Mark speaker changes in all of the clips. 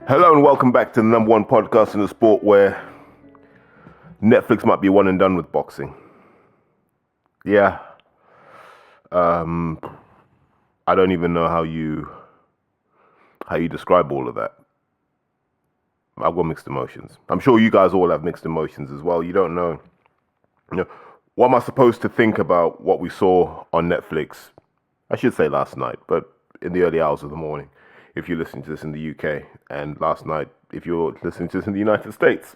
Speaker 1: Hello and welcome back to the number one podcast in the sport where Netflix might be one and done with boxing. Yeah, um, I don't even know how you describe all of that. I've got mixed emotions. I'm sure you guys all have mixed emotions as well. You don't know, you know, what am I supposed to think about what we saw on Netflix? I should say last night, but in the early hours of the morning, if you're listening to this in the UK, and last night if you're listening to this in the United States.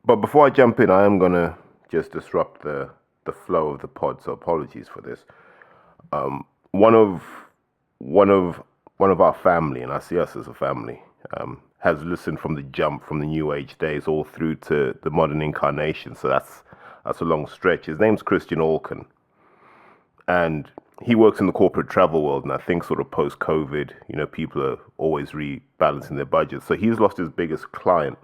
Speaker 1: But before I jump in, I am gonna just disrupt the flow of the pod. So apologies for this. One of one of one of our family, and I see us as a family, has listened from the jump from the New Age days all through to the modern incarnation. So that's a long stretch. His name's Christian Alkin, and he works in the corporate travel world. And I think sort of post COVID, people are always rebalancing their budgets. So he's lost his biggest client.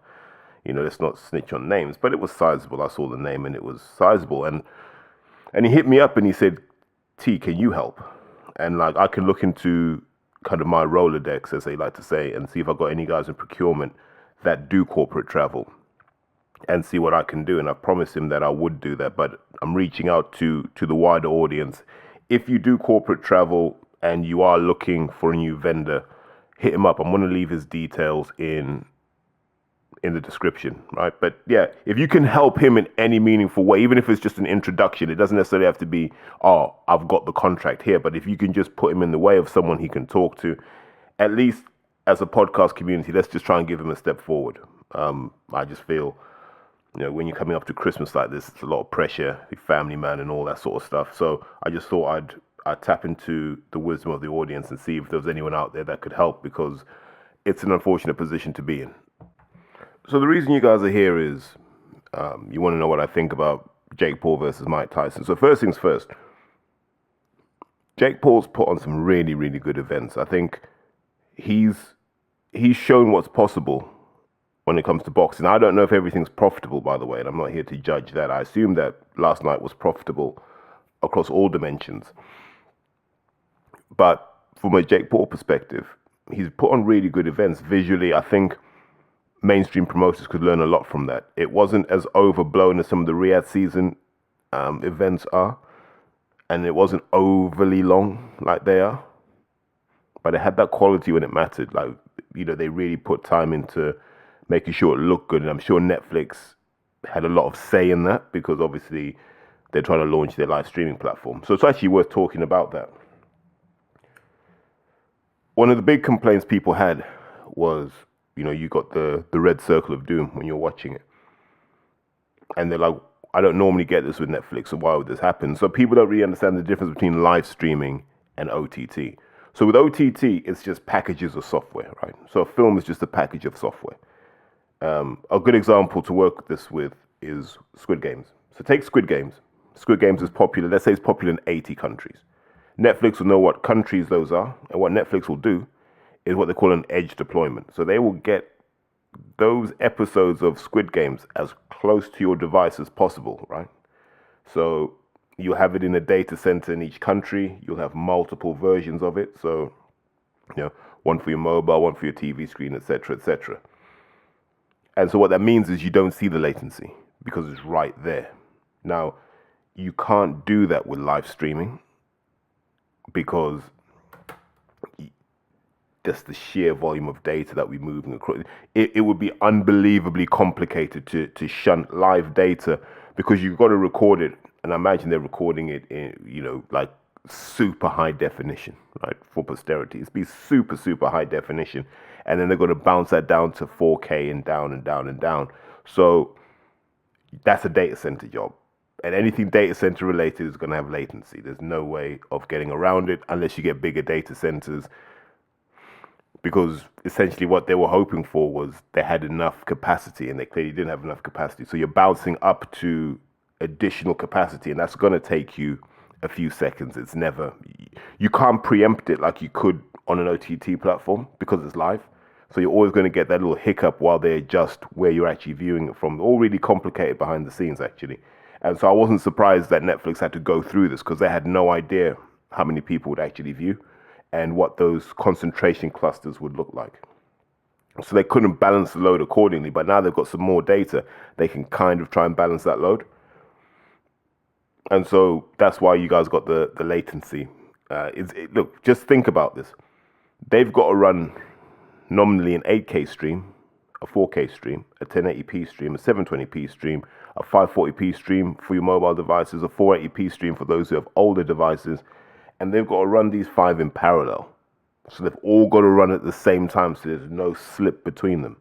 Speaker 1: Let's not snitch on names, but it was sizable. I saw the name and it was sizable. And he hit me up and he said, T, can you help? And like I can look into kind of my Rolodex, as they like to say, and see if I've got any guys in procurement that do corporate travel and see what I can do. And I promised him that I would do that, but I'm reaching out to the wider audience. If you do corporate travel and you are looking for a new vendor, hit him up. I'm going to leave his details in the description, right? But yeah, if you can help him in any meaningful way, even if it's just an introduction, it doesn't necessarily have to be, oh, I've got the contract here. But if you can just put him in the way of someone he can talk to, at least as a podcast community, let's just try and give him a step forward. I just feel, when you're coming up to Christmas like this, it's a lot of pressure, the family man and all that sort of stuff. So I just thought I'd tap into the wisdom of the audience and see if there was anyone out there that could help, because it's an unfortunate position to be in. So the reason you guys are here is you want to know what I think about Jake Paul versus Mike Tyson. So first things first, Jake Paul's put on some really, really good events. I think he's shown what's possible when it comes to boxing. I don't know if everything's profitable, by the way, and I'm not here to judge that. I assume that last night was profitable across all dimensions. But from a Jake Paul perspective, he's put on really good events. Visually, I think mainstream promoters could learn a lot from that. It wasn't as overblown as some of the Riyadh season events are, and it wasn't overly long like they are, but it had that quality when it mattered. Like, they really put time into making sure it looked good, and I'm sure Netflix had a lot of say in that, because obviously they're trying to launch their live streaming platform. So it's actually worth talking about that. One of the big complaints people had was, you got the red circle of doom when you're watching it. And they're like, I don't normally get this with Netflix, so why would this happen? So people don't really understand the difference between live streaming and OTT. So with OTT, it's just packages of software, right? So a film is just a package of software. A good example to work this with is Squid Games. So take Squid Games. Squid Games is popular, let's say it's popular in 80 countries. Netflix will know what countries those are, and what Netflix will do is what they call an edge deployment. So they will get those episodes of Squid Games as close to your device as possible, right? So you'll have it in a data center in each country. You'll have multiple versions of it. So, one for your mobile, one for your TV screen, etc., etc. And so what that means is you don't see the latency because it's right there. Now, you can't do that with live streaming because just the sheer volume of data that we're moving across. It would be unbelievably complicated to shunt live data, because you've got to record it. And I imagine they're recording it in, like super high definition, right? For posterity. It's be super, super high definition. And then they're going to bounce that down to 4K and down and down and down. So that's a data center job. And anything data center related is going to have latency. There's no way of getting around it unless you get bigger data centers, because essentially what they were hoping for was they had enough capacity, and they clearly didn't have enough capacity. So you're bouncing up to additional capacity, and that's going to take you a few seconds. You can't preempt it like you could on an OTT platform because it's live. So you're always going to get that little hiccup while they adjust where you're actually viewing it from. All really complicated behind the scenes, actually. And so I wasn't surprised that Netflix had to go through this, because they had no idea how many people would actually view and what those concentration clusters would look like. So they couldn't balance the load accordingly. But now they've got some more data. They can kind of try and balance that load. And so that's why you guys got the latency. Look, just think about this. They've got to run nominally an 8K stream, a 4K stream, a 1080p stream, a 720p stream, a 540p stream for your mobile devices, a 480p stream for those who have older devices, and they've got to run these 5 in parallel. So they've all got to run at the same time, so there's no slip between them.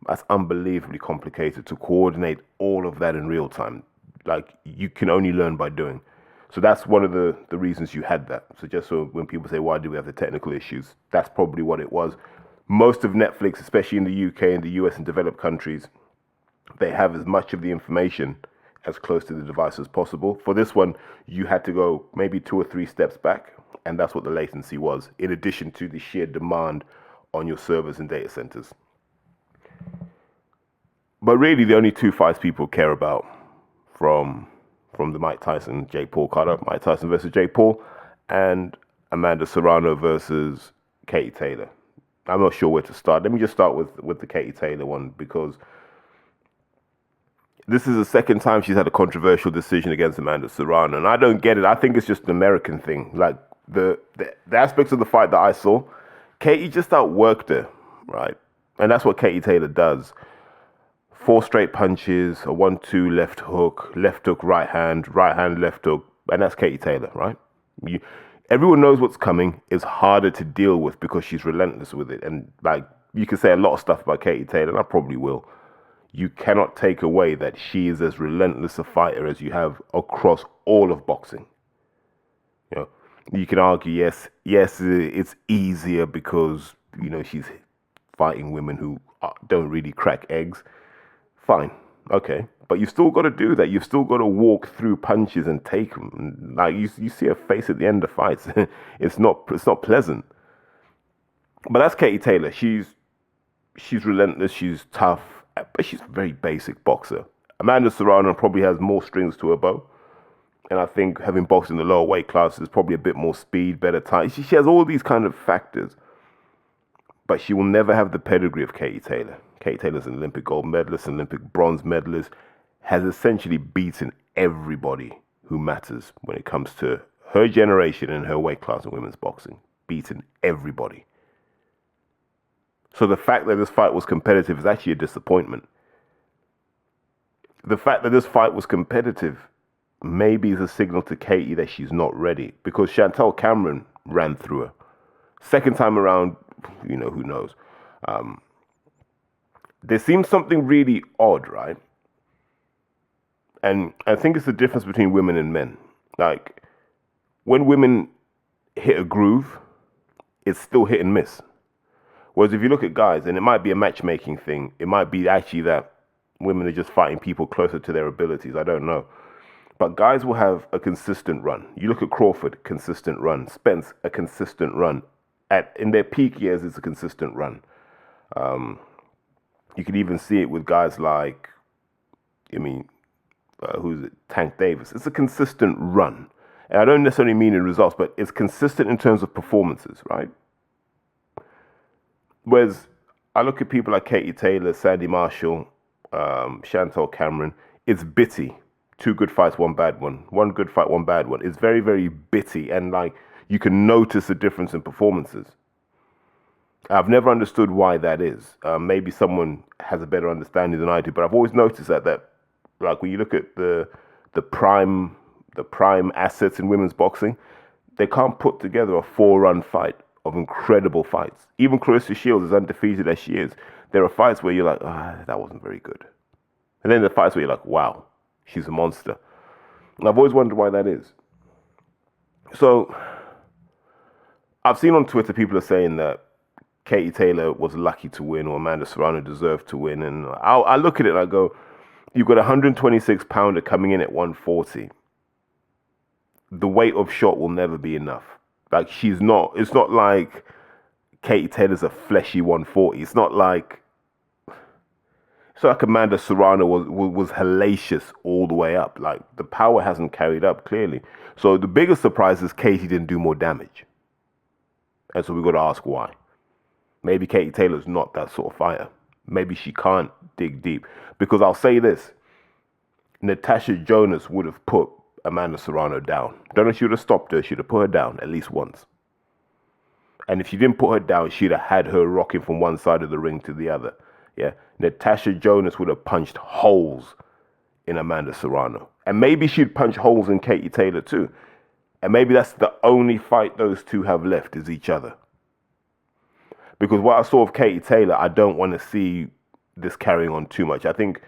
Speaker 1: That's unbelievably complicated to coordinate all of that in real time. Like, you can only learn by doing. So that's one of the reasons you had that. So just so when people say, why do we have the technical issues? That's probably what it was. Most of Netflix, especially in the UK and the US and developed countries, they have as much of the information as close to the device as possible. For this one, you had to go maybe 2 or 3 steps back, and that's what the latency was, in addition to the sheer demand on your servers and data centers. But really, the only 2 fights people care about from the Mike Tyson, Jake Paul card, Mike Tyson versus Jake Paul, and Amanda Serrano versus Katie Taylor. I'm not sure where to start. Let me just start with the Katie Taylor one, because this is the second time she's had a controversial decision against Amanda Serrano, and I don't get it. I think it's just an American thing. Like, the aspects of the fight that I saw, Katie just outworked her, right? And that's what Katie Taylor does. 4 straight punches, a 1-2 left hook, right hand, left hook, and that's Katie Taylor, right? Everyone knows what's coming. It's harder to deal with because she's relentless with it. And like, you can say a lot of stuff about Katie Taylor, and I probably will. You cannot take away that she is as relentless a fighter as you have across all of boxing. You know, you can argue, yes, it's easier because, you know, she's fighting women who don't really crack eggs. Fine, okay, but you've still got to do that. You've still got to walk through punches and take them. Like, you see her face at the end of fights. It's not pleasant. But that's Katie Taylor. She's relentless. She's tough, but she's a very basic boxer. Amanda Serrano probably has more strings to her bow, and I think having boxed in the lower weight classes is probably a bit more speed, better time. She has all these kind of factors, but she will never have the pedigree of Katie Taylor. Katie Taylor's an Olympic gold medalist, an Olympic bronze medalist, has essentially beaten everybody who matters when it comes to her generation and her weight class in women's boxing. Beaten everybody. So the fact that this fight was competitive is actually a disappointment. The fact that this fight was competitive maybe is a signal to Katie that she's not ready, because Chantel Cameron ran through her. Second time around, you know, who knows. There seems something really odd, right? And I think it's the difference between women and men. Like, when women hit a groove, it's still hit and miss. Whereas if you look at guys, and it might be a matchmaking thing, it might be actually that women are just fighting people closer to their abilities. I don't know. But guys will have a consistent run. You look at Crawford, consistent run. Spence, a consistent run. In their peak years, it's a consistent run. You can even see it with guys like, who's it? Tank Davis. It's a consistent run. And I don't necessarily mean in results, but it's consistent in terms of performances, right? Whereas I look at people like Katie Taylor, Sandy Marshall, Chantel Cameron, it's bitty. 2 good fights, 1 bad one. 1 good fight, 1 bad one. It's very, very bitty, and like, you can notice a difference in performances. I've never understood why that is. Maybe someone has a better understanding than I do, but I've always noticed that like, when you look at the prime assets in women's boxing, they can't put together a 4-run fight of incredible fights. Even Clarissa Shields, as undefeated as she is, there are fights where you're like, that wasn't very good. And then the fights where you're like, wow, she's a monster. And I've always wondered why that is. So I've seen on Twitter people are saying that Katie Taylor was lucky to win, or Amanda Serrano deserved to win. And I look at it and I go, you've got a 126-pounder coming in at 140. The weight of shot will never be enough. Like, it's not like Katie Taylor's a fleshy 140. It's not like Amanda Serrano was hellacious all the way up. Like, the power hasn't carried up, clearly. So the biggest surprise is Katie didn't do more damage. And so we've got to ask why. Maybe Katie Taylor's not that sort of fighter. Maybe she can't dig deep. Because I'll say this, Natasha Jonas would have put Amanda Serrano down. Don't know if she would have stopped her. She'd have put her down at least once. And if she didn't put her down, she'd have had her rocking from one side of the ring to the other. Yeah, Natasha Jonas would have punched holes in Amanda Serrano. And maybe she'd punch holes in Katie Taylor too. And maybe that's the only fight those two have left is each other. Because what I saw of Katie Taylor, I don't want to see this carrying on too much. I think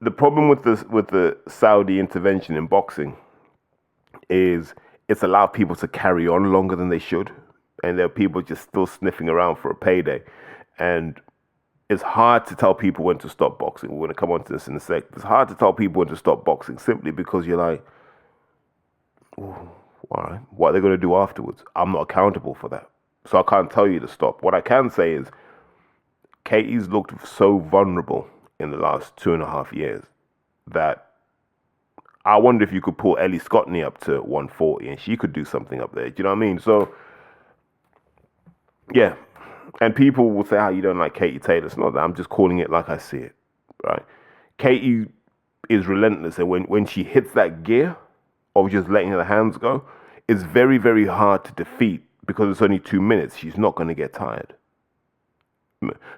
Speaker 1: the problem with the Saudi intervention in boxing is it's allowed people to carry on longer than they should. And there are people just still sniffing around for a payday. And it's hard to tell people when to stop boxing. We're going to come on to this in a sec. It's hard to tell people when to stop boxing simply because you're like, all right, what are they going to do afterwards? I'm not accountable for that. So I can't tell you to stop. What I can say is Katie's looked so vulnerable in the last 2.5 years that I wonder if you could pull Ellie Scottney up to 140 and she could do something up there. Do you know what I mean? So, yeah. And people will say, you don't like Katie Taylor. It's not that. I'm just calling it like I see it, right? Katie is relentless. And when she hits that gear of just letting her hands go, it's very, very hard to defeat because it's only 2 minutes. She's not going to get tired.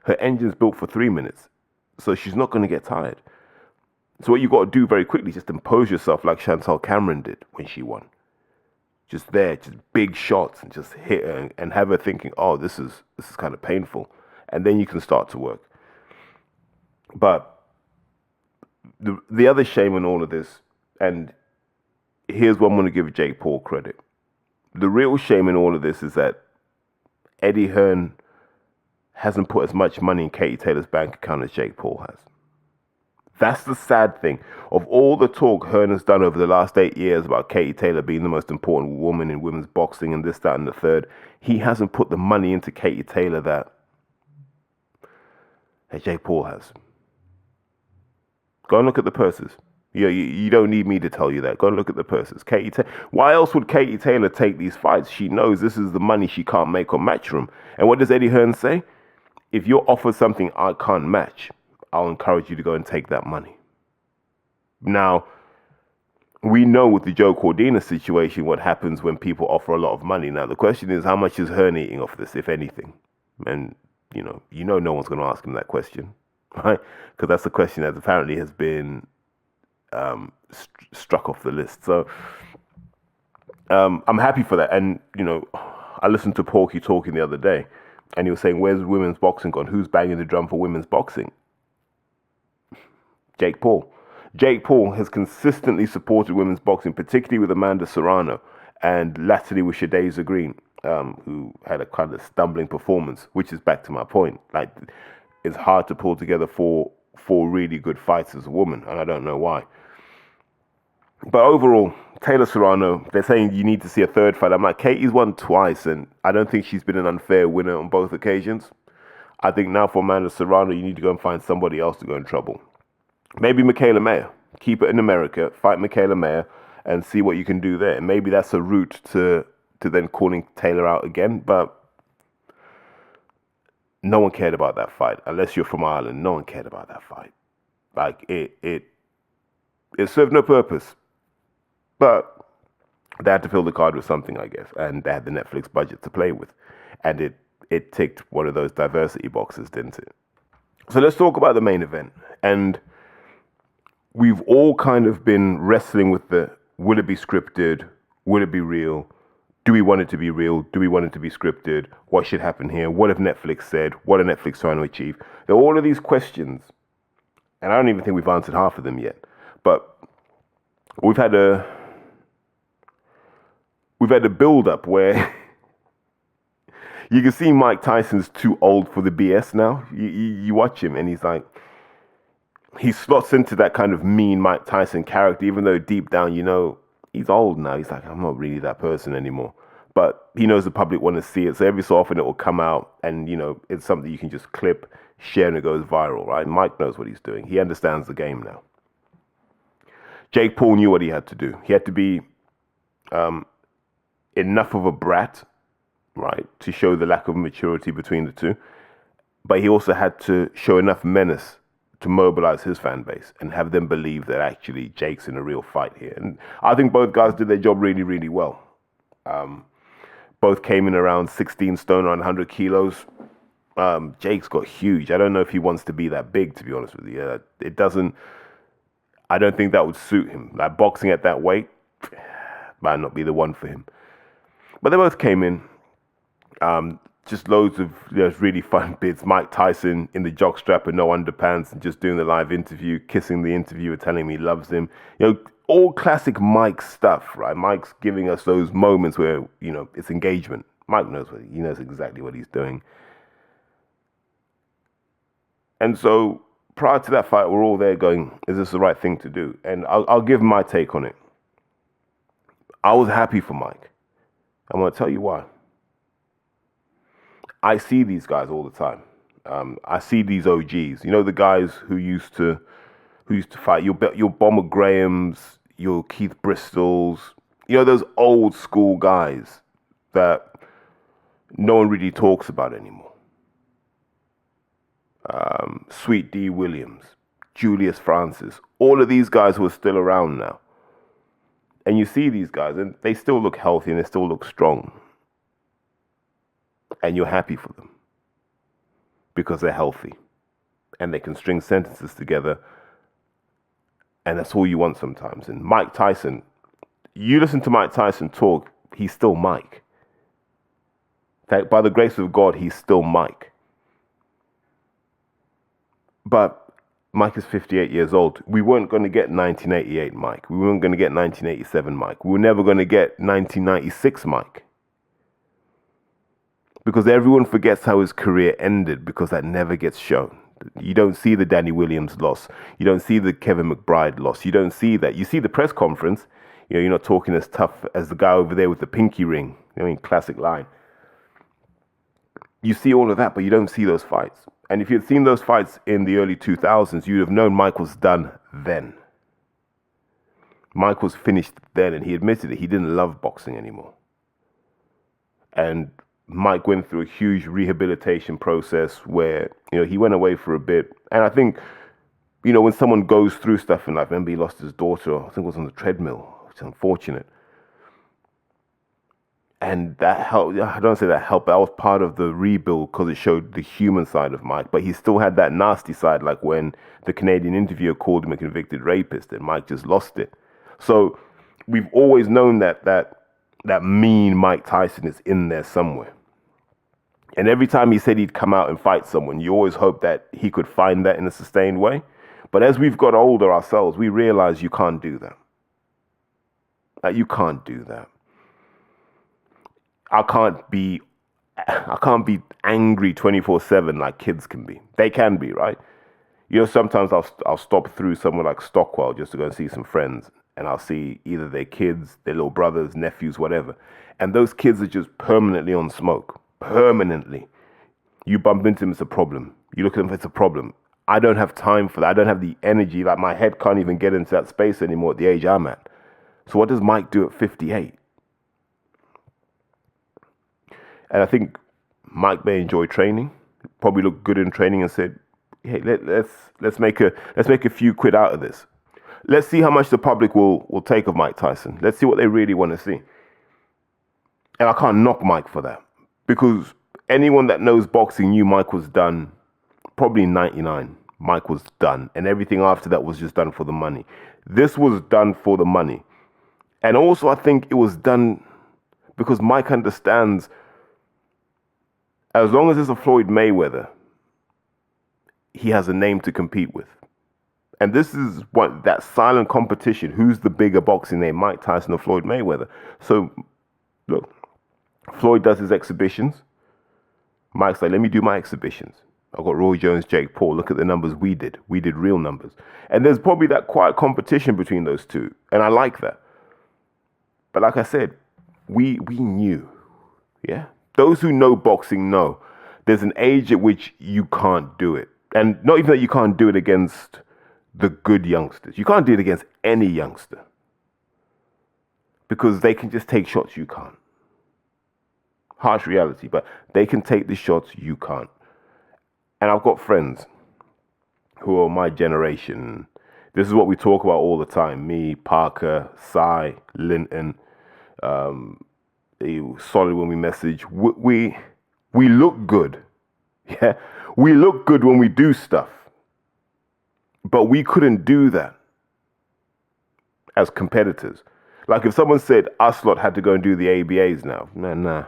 Speaker 1: Her engine's built for 3 minutes. So she's not going to get tired. So what you got to do very quickly is just impose yourself like Chantal Cameron did when she won. Just there, just big shots and just hit her and have her thinking, oh, this is kind of painful. And then you can start to work. But the other shame in all of this, and here's what I'm going to give Jake Paul credit. The real shame in all of this is that Eddie Hearn hasn't put as much money in Katie Taylor's bank account as Jake Paul has. That's the sad thing. Of all the talk Hearn has done over the last 8 years about Katie Taylor being the most important woman in women's boxing and this, that, and the third, he hasn't put the money into Katie Taylor that Jake Paul has. Go and look at the purses. You don't need me to tell you that. Go and look at the purses. Why else would Katie Taylor take these fights? She knows this is the money she can't make on Matchroom. And what does Eddie Hearn say? If you're offered something I can't match, I'll encourage you to go and take that money. Now, we know with the Joe Cordina situation what happens when people offer a lot of money. Now, the question is, how much is Hearn eating off this, if anything? And, you know no one's going to ask him that question, right? Because that's the question that apparently has been struck off the list. So I'm happy for that. And, I listened to Porky talking the other day, and he was saying, where's women's boxing gone? Who's banging the drum for women's boxing? Jake Paul. Jake Paul has consistently supported women's boxing, particularly with Amanda Serrano and latterly with Shadaza Green, who had a kind of stumbling performance, which is back to my point. Like, it's hard to pull together four really good fights as a woman, and I don't know why. But overall, Taylor Serrano, they're saying you need to see a third fight. I'm like, Katie's won twice, and I don't think she's been an unfair winner on both occasions. I think now for Amanda Serrano, you need to go and find somebody else to go in trouble. Maybe Michaela Mayer. Keep it in America, fight Michaela Mayer, and see what you can do there. And maybe that's a route to then calling Taylor out again. But no one cared about that fight. Unless you're from Ireland, no one cared about that fight. Like, it served no purpose. But they had to fill the card with something, I guess. And they had the Netflix budget to play with. And it ticked one of those diversity boxes, didn't it? So let's talk about the main event. And we've all kind of been wrestling with will it be scripted? Will it be real? Do we want it to be real? Do we want it to be scripted? What should happen here? What have Netflix said? What are Netflix trying to achieve? There are all of these questions, and I don't even think we've answered half of them yet. But we've had a build-up where you can see Mike Tyson's too old for the BS now. You watch him, and he's like, he slots into that kind of mean Mike Tyson character, even though deep down, he's old now. He's like, I'm not really that person anymore. But he knows the public want to see it. So every so often it will come out and, it's something you can just clip, share, and it goes viral, right? Mike knows what he's doing. He understands the game now. Jake Paul knew what he had to do. He had to be enough of a brat right, to show the lack of maturity between the two. But he also had to show enough menace to mobilize his fan base and have them believe that actually Jake's in a real fight here. And I think both guys did their job really, really well. Both came in around 16 stone, around 100 kilos. Jake's got huge. I don't know if he wants to be that big, to be honest with you. It doesn't. I don't think that would suit him. Like boxing at that weight might not be the one for him. But they both came in. Just loads of really fun bits. Mike Tyson in the jockstrap and no underpants and just doing the live interview, kissing the interviewer, telling me he loves him. All classic Mike stuff, right? Mike's giving us those moments where, it's engagement. Mike he knows exactly what he's doing. And so prior to that fight, we're all there going, is this the right thing to do? And I'll give my take on it. I was happy for Mike. I'm going to tell you why. I see these guys all the time. I see these OGs. The guys who used to fight. Your Bomber Grahams, your Keith Bristols. Those old school guys that no one really talks about anymore. Sweet D. Williams, Julius Francis, all of these guys who are still around now. And you see these guys, and they still look healthy and they still look strong. And you're happy for them because they're healthy and they can string sentences together. And that's all you want sometimes. And Mike Tyson, you listen to Mike Tyson talk, he's still Mike. By the grace of God, he's still Mike. But Mike is 58 years old. We weren't going to get 1988 Mike. We weren't going to get 1987 Mike. We were never going to get 1996 Mike. Because everyone forgets how his career ended because that never gets shown. You don't see the Danny Williams loss. You don't see the Kevin McBride loss. You don't see that. You see the press conference. You're not talking as tough as the guy over there with the pinky ring. Classic line. You see all of that, but you don't see those fights. And if you'd seen those fights in the early 2000s, you'd have known Mike was done then. Mike was finished then, and he admitted it. He didn't love boxing anymore. And Mike went through a huge rehabilitation process where, he went away for a bit. And I think, when someone goes through stuff in life, remember he lost his daughter, I think it was on the treadmill, which is unfortunate. And that helped. I don't say that helped, but that was part of the rebuild because it showed the human side of Mike. But he still had that nasty side, like when the Canadian interviewer called him a convicted rapist and Mike just lost it. So we've always known that mean Mike Tyson is in there somewhere. And every time he said he'd come out and fight someone, you always hope that he could find that in a sustained way. But as we've got older ourselves, we realize you can't do that. You can't do that. I can't be angry 24/7 like kids can be. They can be, right? Sometimes I'll stop through somewhere like Stockwell just to go and see some friends, and I'll see either their kids, their little brothers, nephews, whatever. And those kids are just permanently on smoke. Permanently. You bump into them, it's a problem. You look at them, it's a problem. I don't have time for that. I don't have the energy. Like my head can't even get into that space anymore at the age I'm at. So what does Mike do at 58? And I think Mike may enjoy training, probably look good in training and said, hey, let's make a few quid out of this. Let's see how much the public will take of Mike Tyson. Let's see what they really want to see. And I can't knock Mike for that. Because anyone that knows boxing knew Mike was done, probably in 99. Mike was done. And everything after that was just done for the money. This was done for the money. And also I think it was done because Mike understands as long as it's a Floyd Mayweather, he has a name to compete with. And this is what that silent competition. Who's the bigger boxing name, Mike Tyson or Floyd Mayweather? So, look, Floyd does his exhibitions. Mike's like, let me do my exhibitions. I've got Roy Jones, Jake Paul. Look at the numbers we did. We did real numbers. And there's probably that quiet competition between those two. And I like that. But like I said, we knew. Yeah. Those who know boxing know there's an age at which you can't do it. And not even that you can't do it against the good youngsters. You can't do it against any youngster. Because they can just take shots you can't. Harsh reality, but they can take the shots, you can't. And I've got friends who are my generation. This is what we talk about all the time. Me, Parker, Cy, Linton, Solid when we message. We look good. Yeah, we look good when we do stuff, but we couldn't do that as competitors. Like if someone said us lot had to go and do the ABAs now, nah.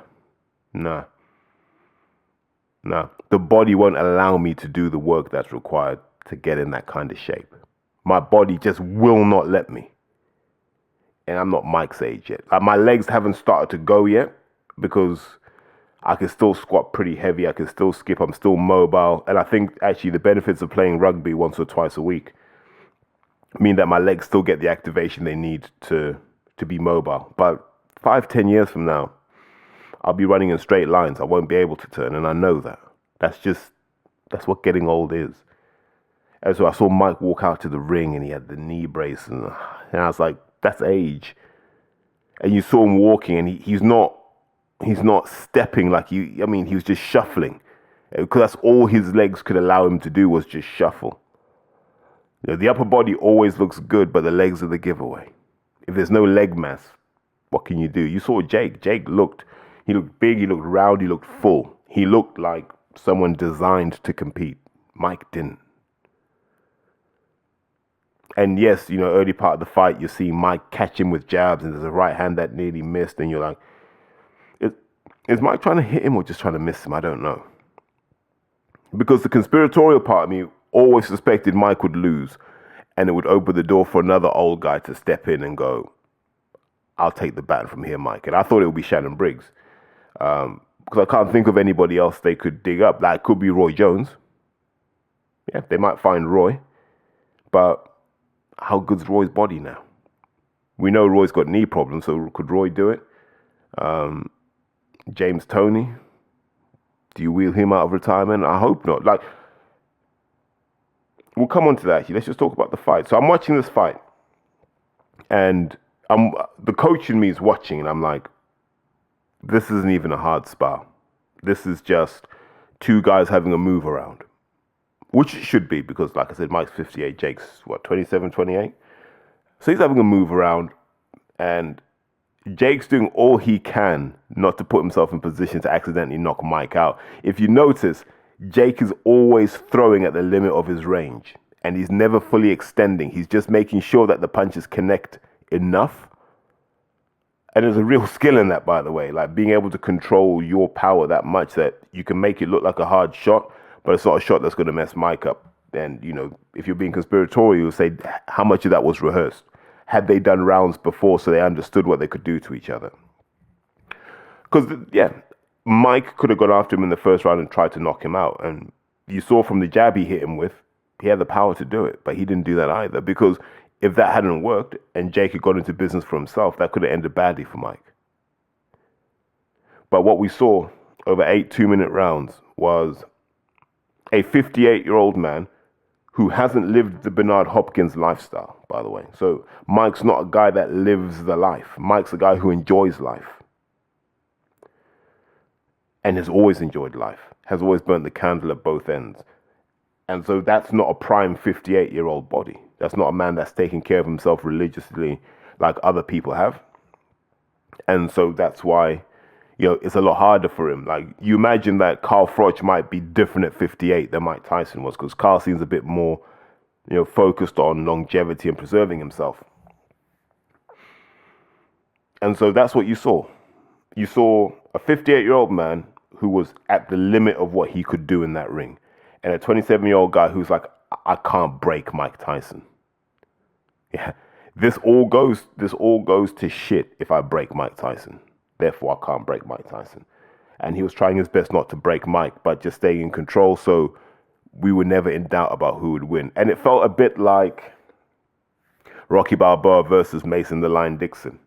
Speaker 1: The body won't allow me to do the work that's required to get in that kind of shape. My body just will not let me. And I'm not Mike's age yet. Like my legs haven't started to go yet because I can still squat pretty heavy. I can still skip. I'm still mobile. And I think actually the benefits of playing rugby once or twice a week mean that my legs still get the activation they need to be mobile. But 5-10 years from now, I'll be running in straight lines. I won't be able to turn. And I know that. That's what getting old is. And so I saw Mike walk out to the ring and he had the knee brace. And I was like, that's age. And you saw him walking and he's not stepping like he was just shuffling. Because that's all his legs could allow him to do was just shuffle. You know, the upper body always looks good, but the legs are the giveaway. If there's no leg mass, what can you do? You saw Jake. He looked big, he looked round, he looked full. He looked like someone designed to compete. Mike didn't. And yes, you know, early part of the fight, you see Mike catch him with jabs and there's a right hand that nearly missed. And you're like, is Mike trying to hit him or just trying to miss him? I don't know. Because the conspiratorial part of me always suspected Mike would lose and it would open the door for another old guy to step in and go, I'll take the baton from here, Mike. And I thought it would be Shannon Briggs. Because I can't think of anybody else they could dig up. That could be Roy Jones. Yeah, they might find Roy. But how good's Roy's body now? We know Roy's got knee problems, so could Roy do it? James Toney, do you wheel him out of retirement? I hope not. Like, we'll come on to that actually. Let's just talk about the fight. So I'm watching this fight, and the coach in me is watching, and I'm like, this isn't even a hard spar. This is just two guys having a move around. Which it should be because, like I said, Mike's 58, Jake's, 27, 28? So he's having a move around, and Jake's doing all he can not to put himself in position to accidentally knock Mike out. If you notice, Jake is always throwing at the limit of his range, and he's never fully extending. He's just making sure that the punches connect enough. And there's a real skill in that, by the way, like being able to control your power that much that you can make it look like a hard shot, but it's not a shot that's going to mess Mike up. And, you know, if you're being conspiratorial, you'll say how much of that was rehearsed. Had they done rounds before so they understood what they could do to each other? Because, yeah, Mike could have gone after him in the first round and tried to knock him out. And you saw from the jab he hit him with, he had the power to do it. But he didn't do that either. Because if that hadn't worked and Jake had gone into business for himself, that could have ended badly for Mike. But what we saw over 8 2-minute rounds was a 58-year-old man who hasn't lived the Bernard Hopkins lifestyle, by the way. So Mike's not a guy that lives the life. Mike's a guy who enjoys life. And has always enjoyed life. Has always burnt the candle at both ends. And so that's not a prime 58-year-old body. That's not a man that's taking care of himself religiously like other people have. And so that's why, you know, it's a lot harder for him. Like, you imagine that Carl Froch might be different at 58 than Mike Tyson was, because Carl seems a bit more, you know, focused on longevity and preserving himself. And so that's what you saw. You saw a 58-year-old man who was at the limit of what he could do in that ring, and a 27-year-old guy who's like, I can't break Mike Tyson. Yeah, this all goes to shit if I break Mike Tyson. Therefore, I can't break Mike Tyson. And he was trying his best not to break Mike, but just staying in control, so we were never in doubt about who would win. And it felt a bit like Rocky Balboa versus Mason the Line Dixon.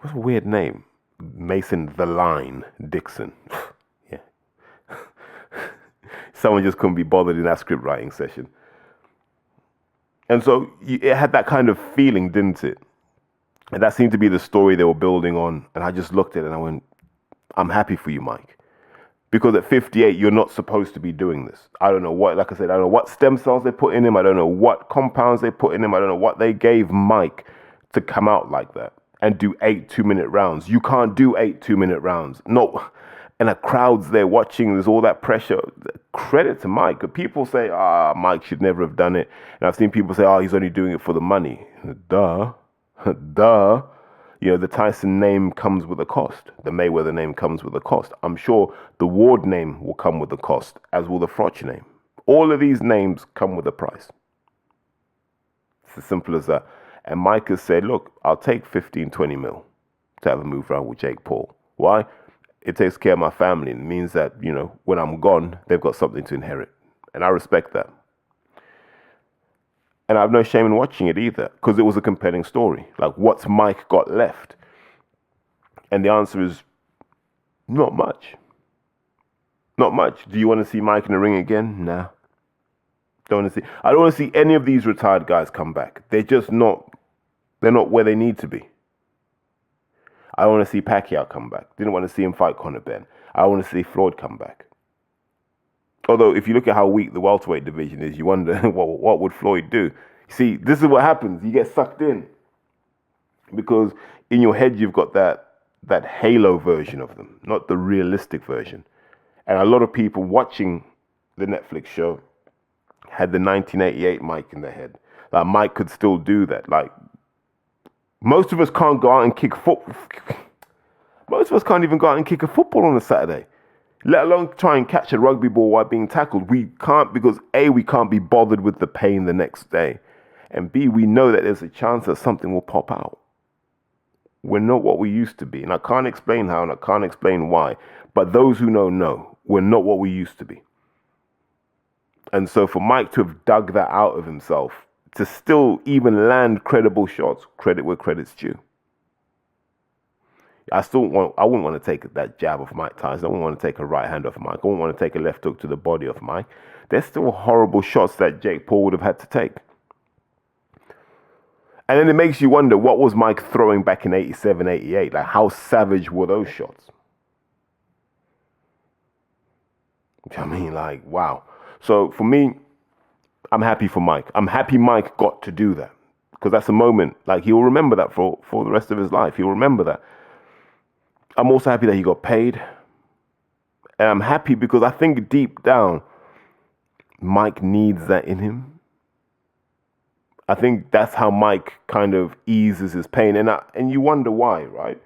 Speaker 1: What's a weird name? Mason the Line Dixon. Yeah. Someone just couldn't be bothered in that script writing session. And so it had that kind of feeling, didn't it? And that seemed to be the story they were building on. And I just looked at it and I went, I'm happy for you, Mike. Because at 58, you're not supposed to be doing this. I don't know what, like I said, I don't know what stem cells they put in him. I don't know what compounds they put in him. I don't know what they gave Mike to come out like that and do 8 2-minute rounds. You can't do 8 2-minute rounds. No. And a crowd's there watching. There's all that pressure. Credit to Mike. People say, Mike should never have done it. And I've seen people say, he's only doing it for the money. Duh. Duh. You know, the Tyson name comes with a cost. The Mayweather name comes with a cost. I'm sure the Ward name will come with a cost, as will the Froch name. All of these names come with a price. It's as simple as that. And Mike has said, look, I'll take 15, 20 mil to have a move around with Jake Paul. Why? It takes care of my family. It means that, you know, when I'm gone, they've got something to inherit. And I respect that. And I have no shame in watching it either, because it was a compelling story. Like, what's Mike got left? And the answer is not much. Not much. Do you want to see Mike in the ring again? Nah. Don't want to see. I don't want to see any of these retired guys come back. They're just not. They're not where they need to be. I don't want to see Pacquiao come back. Didn't want to see him fight Conor Benn. I want to see Floyd come back. Although, if you look at how weak the welterweight division is, you wonder what would Floyd do. See, this is what happens. You get sucked in because in your head you've got that halo version of them, not the realistic version. And a lot of people watching the Netflix show had the 1988 Mike in their head. Like, Mike could still do that. Like, most of us can't go out and kick football. Most of us can't even go out and kick a football on a Saturday, let alone try and catch a rugby ball while being tackled. We can't because A, we can't be bothered with the pain the next day. And B, we know that there's a chance that something will pop out. We're not what we used to be. And I can't explain how and I can't explain why. But those who know, we're not what we used to be. And so for Mike to have dug that out of himself, to still even land credible shots, credit where credit's due. I wouldn't want to take that jab off Mike Tyson. I wouldn't want to take a right hand off Mike. I wouldn't want to take a left hook to the body off Mike. There's still horrible shots that Jake Paul would have had to take. And then it makes you wonder, what was Mike throwing back in 87, 88? Like, how savage were those shots? I mean, like, wow. So for me, I'm happy for Mike. I'm happy Mike got to do that. Because that's a moment, like, he'll remember that for the rest of his life. He'll remember that. I'm also happy that he got paid. And I'm happy because I think deep down, Mike needs that in him. I think that's how Mike kind of eases his pain. And you wonder why, right?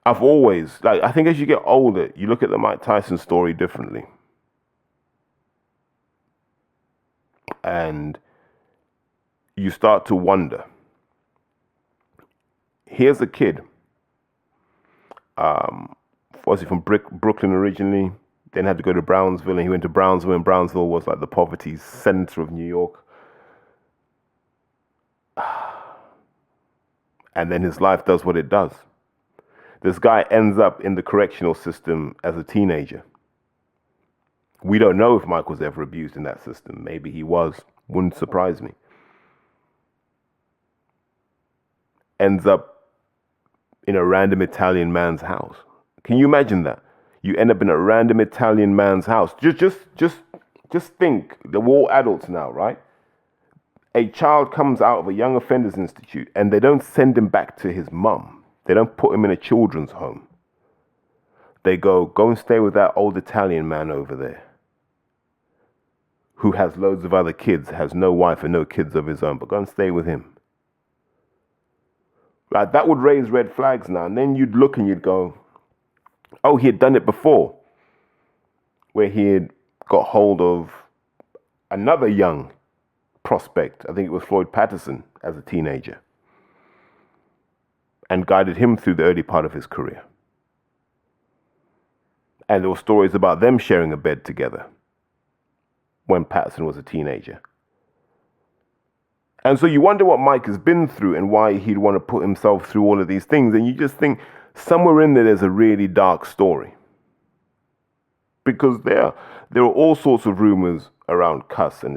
Speaker 1: I've always, like, I think as you get older, you look at the Mike Tyson story differently. And you start to wonder. Here's a kid. Was he from Brooklyn originally? Then had to go to Brownsville, and he went to Brownsville, and Brownsville was like the poverty center of New York. And then his life does what it does. This guy ends up in the correctional system as a teenager. We don't know if Mike was ever abused in that system. Maybe he was. Wouldn't surprise me. Ends up in a random Italian man's house. Can you imagine that? You end up in a random Italian man's house. Just think, we're all adults now, right? A child comes out of a young offenders institute and they don't send him back to his mum. They don't put him in a children's home. They go and stay with that old Italian man over there who has loads of other kids, has no wife and no kids of his own, but go and stay with him. Like, that would raise red flags now. And then you'd look and you'd go, oh, he had done it before, where he had got hold of another young prospect. I think it was Floyd Patterson as a teenager, and guided him through the early part of his career. And there were stories about them sharing a bed together when Patterson was a teenager. And so you wonder what Mike has been through and why he'd want to put himself through all of these things. And you just think somewhere in there's a really dark story. Because there are all sorts of rumors around Cuss, and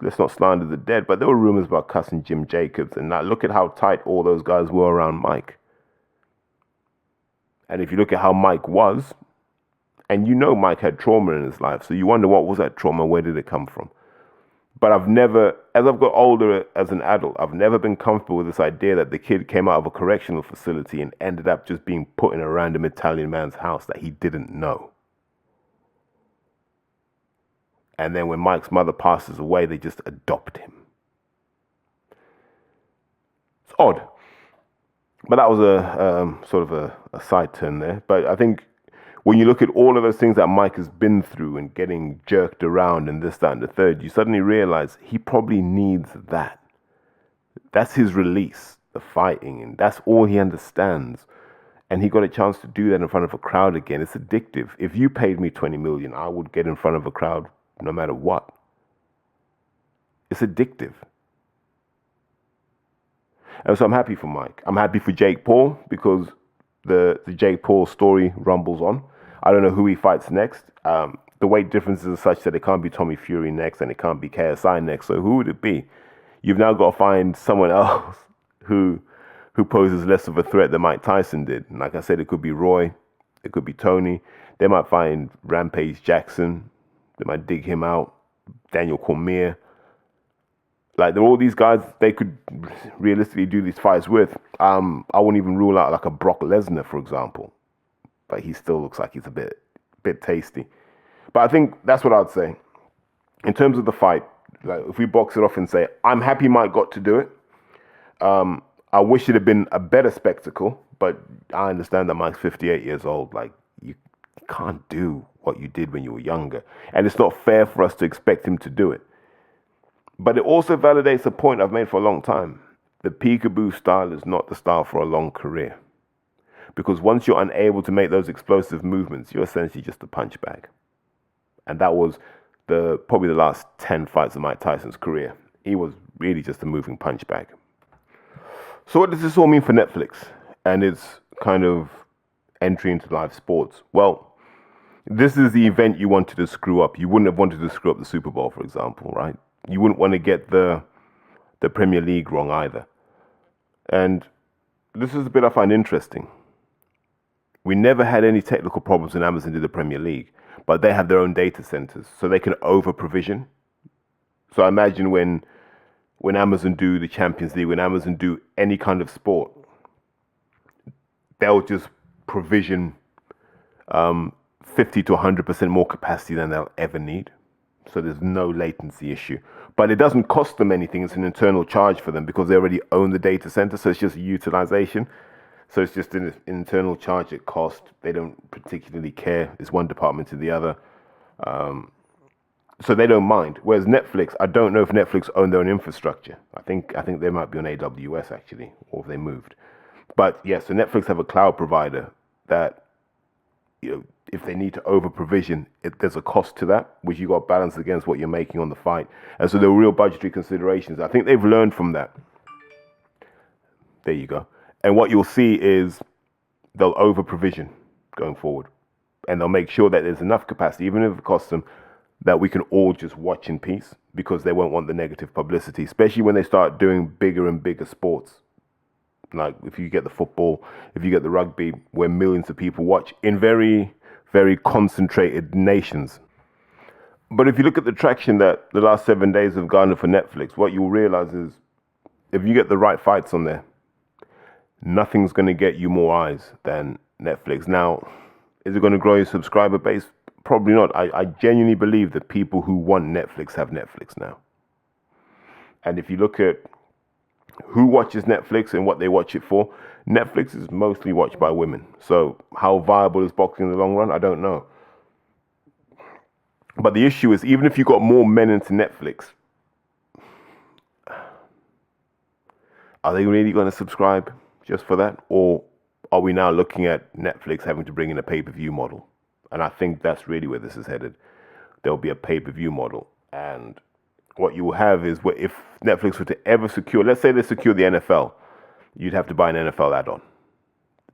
Speaker 1: let's not slander the dead, but there were rumors about Cuss and Jim Jacobs, and now look at how tight all those guys were around Mike. And if you look at how Mike was, and you know Mike had trauma in his life, so you wonder what was that trauma, where did it come from? But I've never, as I've got older as an adult, I've never been comfortable with this idea that the kid came out of a correctional facility and ended up just being put in a random Italian man's house that he didn't know. And then when Mike's mother passes away, they just adopt him. It's odd. But that was a sort of a side turn there. But I think when you look at all of those things that Mike has been through and getting jerked around and this, that, and the third, you suddenly realize he probably needs that. That's his release, the fighting, and that's all he understands. And he got a chance to do that in front of a crowd again. It's addictive. If you paid me 20 million, I would get in front of a crowd no matter what. It's addictive. And so I'm happy for Mike. I'm happy for Jake Paul because the Jake Paul story rumbles on. I don't know who he fights next. The weight differences are such that it can't be Tommy Fury next and it can't be KSI next. So who would it be? You've now got to find someone else who poses less of a threat than Mike Tyson did. And like I said, it could be Roy. It could be Tony. They might find Rampage Jackson. They might dig him out. Daniel Cormier. Like, they're all these guys they could realistically do these fights with. I wouldn't even rule out like a Brock Lesnar, for example. But he still looks like he's a bit tasty. But I think that's what I'd say. In terms of the fight, like if we box it off and say, I'm happy Mike got to do it. I wish it had been a better spectacle, but I understand that Mike's 58 years old. Like, you can't do what you did when you were younger. And it's not fair for us to expect him to do it. But it also validates a point I've made for a long time. The peekaboo style is not the style for a long career. Because once you're unable to make those explosive movements, you're essentially just a punch bag. And that was probably the last 10 fights of Mike Tyson's career. He was really just a moving punch bag. So what does this all mean for Netflix and its kind of entry into live sports? Well, this is the event you wanted to screw up. You wouldn't have wanted to screw up the Super Bowl, for example, right? You wouldn't want to get the Premier League wrong either. And this is the bit I find interesting. We never had any technical problems when Amazon did the Premier League, but they have their own data centers, so they can over-provision. So I imagine when Amazon do the Champions League, when Amazon do any kind of sport, they'll just provision 50 to 100% more capacity than they'll ever need. So there's no latency issue. But it doesn't cost them anything. It's an internal charge for them because they already own the data center. So it's just utilization. So it's just an internal charge at cost. They don't particularly care. It's one department to the other. So they don't mind. Whereas Netflix, I don't know if Netflix own their own infrastructure. I think they might be on AWS actually, or if they moved. But yeah, so Netflix have a cloud provider that, you know, if they need to over provision, there's a cost to that, which you got balanced against what you're making on the fight. And so there are real budgetary considerations. I think they've learned from that. There you go. And what you'll see is they'll over provision going forward. And they'll make sure that there's enough capacity, even if it costs them, that we can all just watch in peace, because they won't want the negative publicity, especially when they start doing bigger and bigger sports. Like if you get the football, if you get the rugby, where millions of people watch in very, very concentrated nations. But if you look at the traction that the last 7 days have garnered for Netflix, what you'll realize is if you get the right fights on there, nothing's going to get you more eyes than Netflix. Now, is it going to grow your subscriber base? Probably not. I genuinely believe that people who want Netflix have Netflix now. And if you look at who watches Netflix and what they watch it for, Netflix is mostly watched by women. So how viable is boxing in the long run? I don't know. But the issue is, even if you got more men into Netflix, are they really going to subscribe just for that? Or are we now looking at Netflix having to bring in a pay-per-view model? And I think that's really where this is headed. There'll be a pay-per-view model. And what you will have is, if Netflix were to ever secure, let's say they secure the NFL, you'd have to buy an NFL add-on.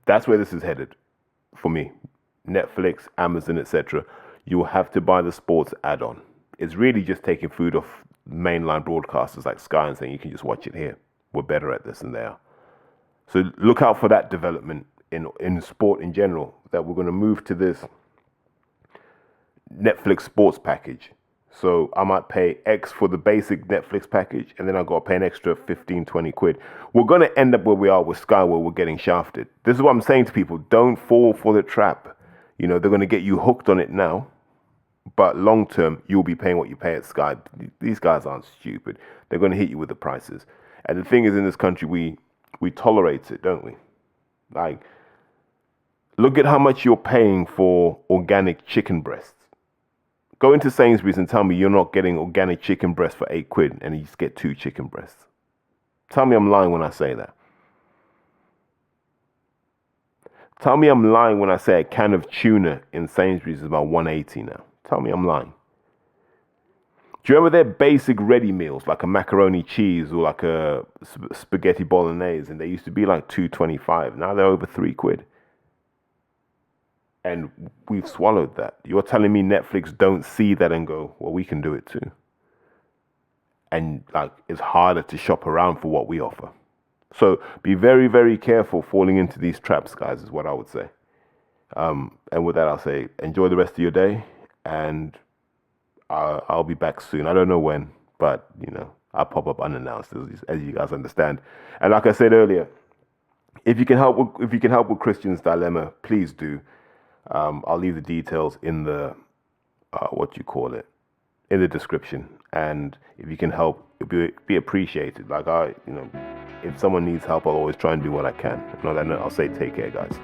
Speaker 1: That's where this is headed for me. Netflix, Amazon, etc. You'll have to buy the sports add-on. It's really just taking food off mainline broadcasters like Sky and saying you can just watch it here. We're better at this than they are. So look out for that development in sport in general, that we're going to move to this Netflix sports package. So I might pay X for the basic Netflix package, and then I got to pay an extra 15, 20 quid. We're going to end up where we are with Sky, where we're getting shafted. This is what I'm saying to people. Don't fall for the trap. You know, they're going to get you hooked on it now, but long term, you'll be paying what you pay at Sky. These guys aren't stupid. They're going to hit you with the prices. And the thing is, in this country, we tolerate it, don't we? Like, look at how much you're paying for organic chicken breasts. Go into Sainsbury's and tell me you're not getting organic chicken breast for 8 quid and you just get 2 chicken breasts. Tell me I'm lying when I say that. Tell me I'm lying when I say a can of tuna in Sainsbury's is about 180 now. Tell me I'm lying. Do you remember their basic ready meals, like a macaroni cheese or like a spaghetti bolognese, and they used to be like 2.25. Now they're over 3 quid. And we've swallowed that. You're telling me Netflix don't see that and go, well, we can do it too. And like, it's harder to shop around for what we offer. So be very, very careful falling into these traps, guys, is what I would say. And with that, I'll say, enjoy the rest of your day, and I'll be back soon. I don't know when, but you know, I'll pop up unannounced, as you guys understand. And like I said earlier, if you can help with Christian's dilemma, please do. I'll leave the details in the in the description, and if you can help, it'll be appreciated. Like if someone needs help, I'll always try and do what I can. And on that note, I'll say take care, guys.